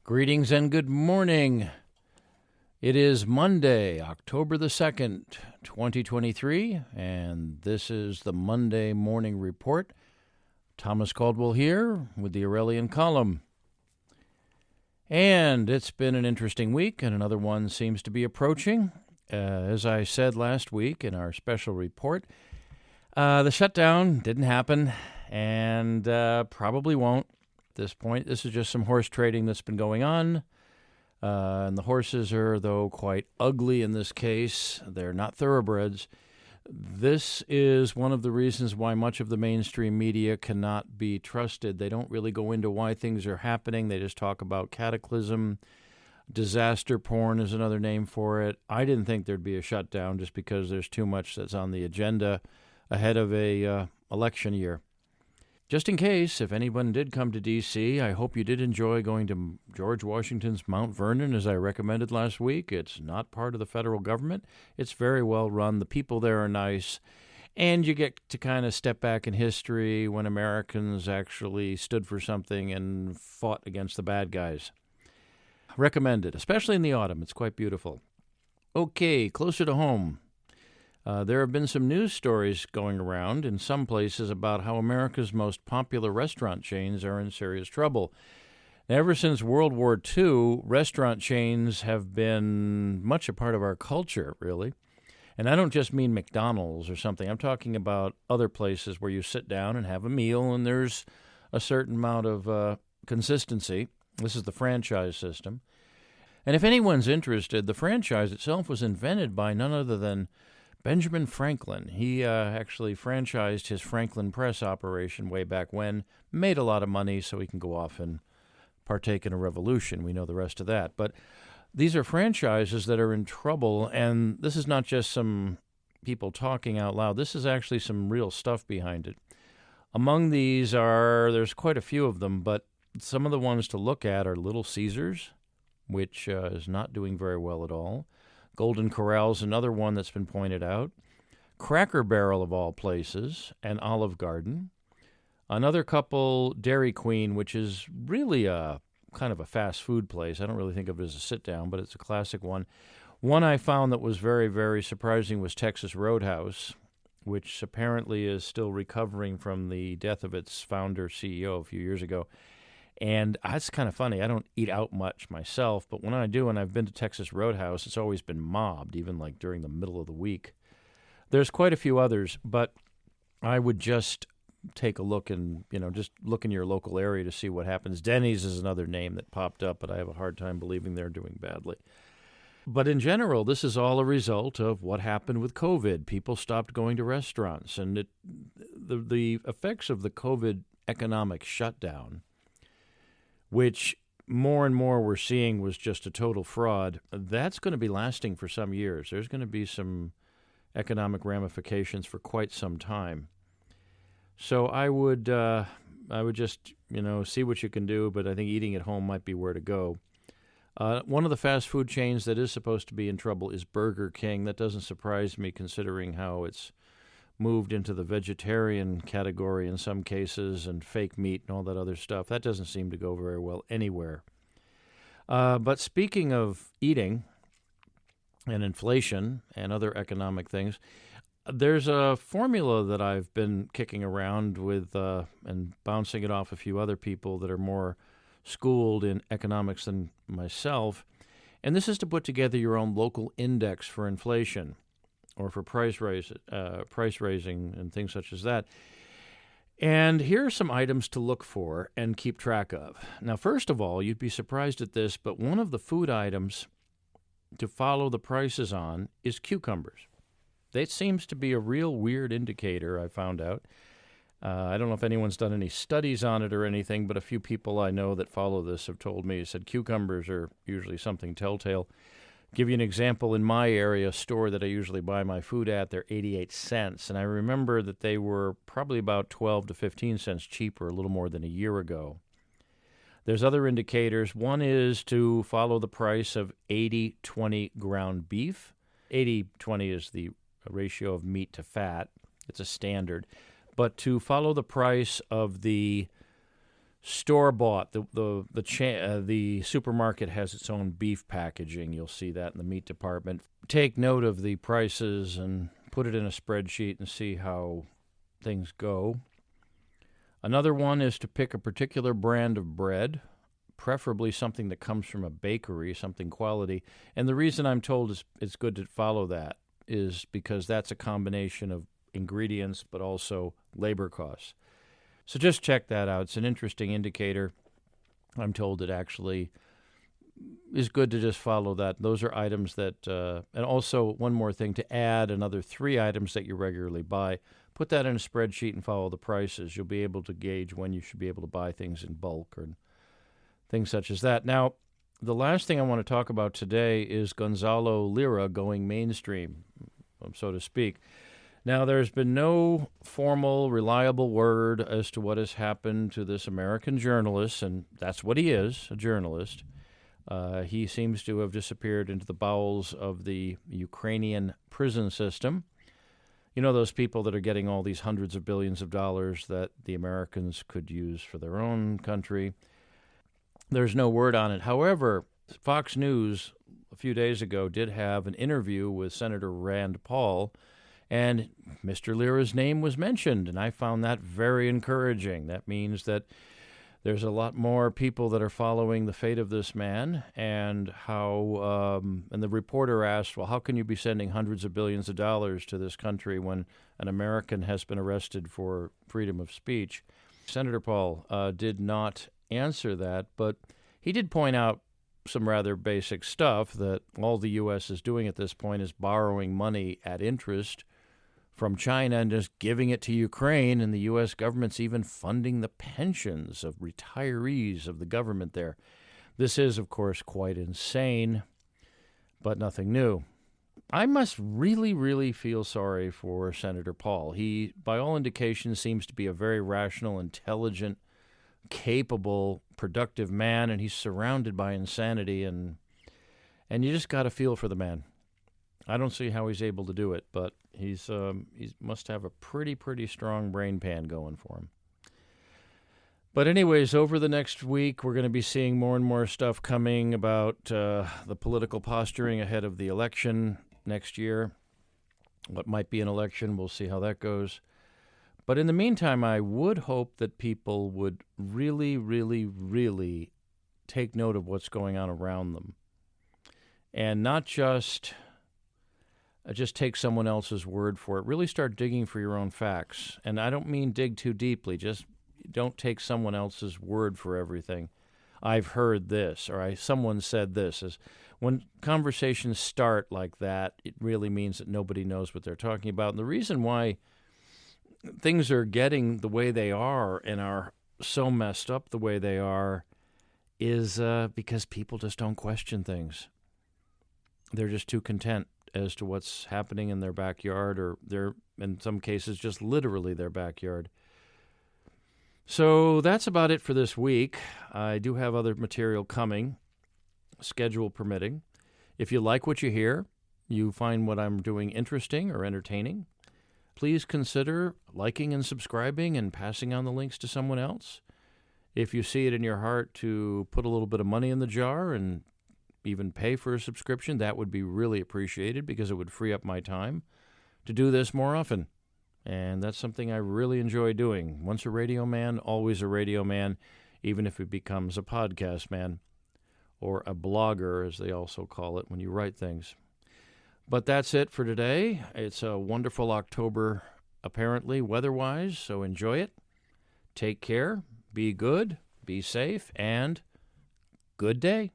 Greetings and good morning. It is Monday, October the 2nd, 2023, and this is the Monday Morning Report. Thomas Caldwell here with the Aurelian Column. And it's been an interesting week, and another one seems to be approaching. As I said last week in our special report, the shutdown didn't happen and probably won't. At this point, this is just some horse trading that's been going on. And the horses are, though, quite ugly in this case. They're not thoroughbreds. This is one of the reasons why much of the mainstream media cannot be trusted. They don't really go into why things are happening. They just talk about cataclysm. Disaster porn is another name for it. I didn't think there'd be a shutdown just because there's too much that's on the agenda ahead of a election year. Just in case, if anyone did come to D.C., I hope you did enjoy going to George Washington's Mount Vernon, as I recommended last week. It's not part of the federal government. It's very well run. The people there are nice. And you get to kind of step back in history when Americans actually stood for something and fought against the bad guys. Recommended, especially in the autumn. It's quite beautiful. Okay, closer to home. There have been some news stories going around in some places about how America's most popular restaurant chains are in serious trouble. Now, ever since World War II, restaurant chains have been much a part of our culture, really. And I don't just mean McDonald's or something. I'm talking about other places where you sit down and have a meal and there's a certain amount of consistency. This is the franchise system. And if anyone's interested, the franchise itself was invented by none other than Benjamin Franklin. He actually franchised his Franklin Press operation way back when, made a lot of money so he can go off and partake in a revolution. We know the rest of that. But these are franchises that are in trouble, and this is not just some people talking out loud. This is actually some real stuff behind it. Among these there's quite a few of them, but some of the ones to look at are Little Caesars, which is not doing very well at all. Golden Corral's another one that's been pointed out. Cracker Barrel, of all places, and Olive Garden. Another couple, Dairy Queen, which is really a kind of a fast food place. I don't really think of it as a sit-down, but it's a classic one. One I found that was very, very surprising was Texas Roadhouse, which apparently is still recovering from the death of its founder, CEO, a few years ago. And that's kind of funny. I don't eat out much myself, but when I do, and I've been to Texas Roadhouse, it's always been mobbed, even like during the middle of the week. There's quite a few others, but I would just take a look and, just look in your local area to see what happens. Denny's is another name that popped up, but I have a hard time believing they're doing badly. But in general, this is all a result of what happened with COVID. People stopped going to restaurants, and the effects of the COVID economic shutdown, which more and more we're seeing was just a total fraud, that's going to be lasting for some years. There's going to be some economic ramifications for quite some time. So I would just, see what you can do, but I think eating at home might be where to go. One of the fast food chains that is supposed to be in trouble is Burger King. That doesn't surprise me considering how it's moved into the vegetarian category in some cases and fake meat and all that other stuff. That doesn't seem to go very well anywhere. But speaking of eating and inflation and other economic things, there's a formula that I've been kicking around with and bouncing it off a few other people that are more schooled in economics than myself. And this is to put together your own local index for inflation, or for price raising and things such as that. And here are some items to look for and keep track of. Now, first of all, you'd be surprised at this, but one of the food items to follow the prices on is cucumbers. That seems to be a real weird indicator, I found out. I don't know if anyone's done any studies on it or anything, but a few people I know that follow this have told me, said cucumbers are usually something telltale. Give you an example, in my area, a store that I usually buy my food at, they're 88 cents. And I remember that they were probably about 12 to 15 cents cheaper a little more than a year ago. There's other indicators. One is to follow the price of 80-20 ground beef. 80-20 is the ratio of meat to fat. It's a standard. But to follow the price of the store-bought. The supermarket has its own beef packaging. You'll see that in the meat department. Take note of the prices and put it in a spreadsheet and see how things go. Another one is to pick a particular brand of bread, preferably something that comes from a bakery, something quality. And the reason I'm told it's good to follow that is because that's a combination of ingredients but also labor costs. So just check that out. It's an interesting indicator. I'm told it actually is good to just follow that. Those are items that, and also one more thing, to add another 3 items that you regularly buy. Put that in a spreadsheet and follow the prices. You'll be able to gauge when you should be able to buy things in bulk or things such as that. Now, the last thing I want to talk about today is Gonzalo Lira going mainstream, so to speak. Now, there's been no formal, reliable word as to what has happened to this American journalist, and that's what he is, a journalist. He seems to have disappeared into the bowels of the Ukrainian prison system. You know, those people that are getting all these hundreds of billions of dollars that the Americans could use for their own country. There's no word on it. However, Fox News a few days ago did have an interview with Senator Rand Paul, and Mr. Lira's name was mentioned, and I found that very encouraging. That means that there's a lot more people that are following the fate of this man, and how. And the reporter asked, "Well, how can you be sending hundreds of billions of dollars to this country when an American has been arrested for freedom of speech?" Senator Paul did not answer that, but he did point out some rather basic stuff that all the U.S. is doing at this point is borrowing money at interest from China and just giving it to Ukraine, and the U.S. government's even funding the pensions of retirees of the government there. This is, of course, quite insane, but nothing new. I must really, really feel sorry for Senator Paul. He, by all indications, seems to be a very rational, intelligent, capable, productive man, and he's surrounded by insanity, and you just got to feel for the man. I don't see how he's able to do it, but he must have a pretty strong brain pan going for him. But anyways, over the next week, we're going to be seeing more and more stuff coming about the political posturing ahead of the election next year. What might be an election, we'll see how that goes. But in the meantime, I would hope that people would really, really, really take note of what's going on around them. And not just take someone else's word for it. Really start digging for your own facts. And I don't mean dig too deeply. Just don't take someone else's word for everything. I've heard this, or someone said this. When conversations start like that, it really means that nobody knows what they're talking about. And the reason why things are getting the way they are and are so messed up the way they are is because people just don't question things. They're just too content as to what's happening in their backyard, or in some cases, just literally their backyard. So that's about it for this week. I do have other material coming, schedule permitting. If you like what you hear, you find what I'm doing interesting or entertaining, please consider liking and subscribing and passing on the links to someone else. If you see it in your heart to put a little bit of money in the jar and even pay for a subscription, that would be really appreciated because it would free up my time to do this more often. And that's something I really enjoy doing. Once a radio man, always a radio man, even if it becomes a podcast man or a blogger, as they also call it when you write things. But that's it for today. It's a wonderful October, apparently, weather-wise, so enjoy it. Take care, be good, be safe, and good day.